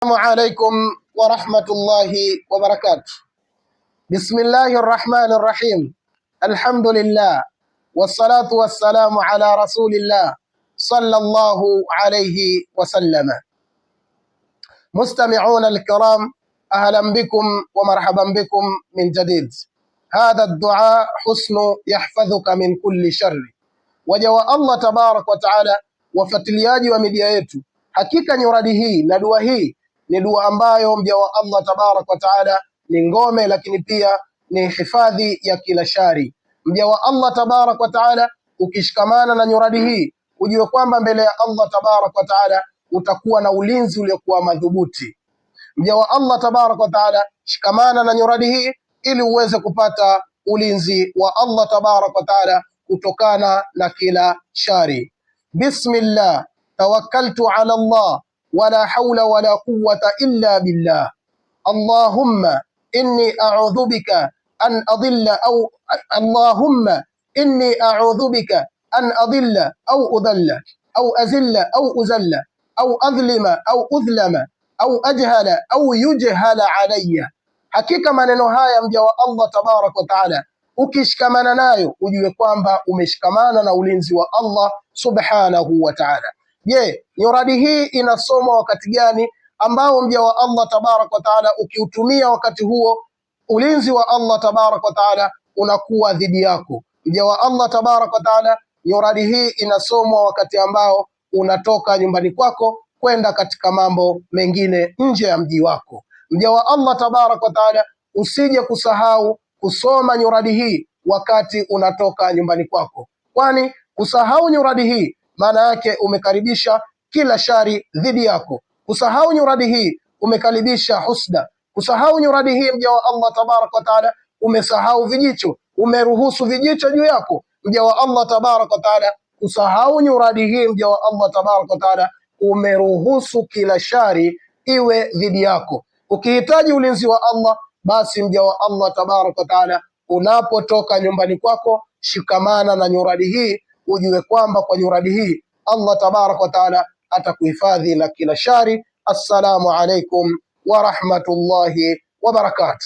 السلام عليكم ورحمة الله وبركاته. بسم الله الرحمن الرحيم. الحمد لله والصلاة والسلام على رسول الله صلى الله عليه وسلم. مستمعون الكرام، أهلا بكم ومرحبا بكم من جديد. هذا الدعاء حسن يحفظك من كل شر. Waja Allah tabarak wa taala, wafuatiliaji wa media yetu, hakika nyuradi hii na dua hii ni dua ambayo mja wa Allah tabarak wa taala ni ngome, lakini pia ni hifadhi ya kila shari. Mja wa Allah tabarak wa taala ukishikamana na nyuradi hii, ujue kwamba mbele ya Allah tabarak wa taala utakuwa na ulinzi uliokuwa madhubuti. Mja wa Allah tabarak wa taala, shikamana na nyuradi hii ili uweze kupata ulinzi wa Allah tabarak wa taala kutokana na kila shari. Bismillah tawakkaltu ala Allah wala hawla wala quwwata illa billah. Allahumma inni a'udhu bika an adilla au Allahumma inni a'udhu bika an adilla au udalla au azilla au uzalla au adhlima au udhlama au ajhala au yujhala alayya. Hakika maneno haya mja wa Allah tabarak wa taala ukishikamana nayo, ujue kwamba umeshikamana na ulinzi wa Allah subhanahu wa ta'ala. Je, nyuradi hii inasomwa wakati gani ambao mja wa Allah tabarak wa ta'ala ukiutumia wakati huo, ulinzi wa Allah tabarak wa ta'ala unakuwa dhidi yako? Mja wa Allah tabarak wa ta'ala, nyuradi hii inasomwa wakati ambao unatoka nyumbani kwako kwenda katika mambo mengine nje ya mji wako. Mja wa Allah tabarak wa ta'ala, usije kusahau kusoma nyuradi hii wakati unatoka nyumbani kwako, kwani kusahau nyuradi hii maana yake umekaribisha kila shari dhidi yako. Kusahau nyuradi hii umekaribisha husda. Kusahau nyuradi hii mja wa Allah tabarak wa taala, umesahau vijicho, umeruhusu vijicho juu yako. Mja wa Allah tabarak wa taala, kusahau nyuradi hii mja wa Allah tabarak wa taala, umeruhusu kila shari iwe dhidi yako. Ukihitaji ulinzi wa Allah, basi mja wa Allah tabarak wa taala, unapotoka nyumbani kwako, shikamana na nyuradi hii, ujue kwamba kwa nyuradi hii Allah tabarak wa taala atakuhifadhi na kila shari. Assalamu alaikum wa rahmatullahi wa barakatuh.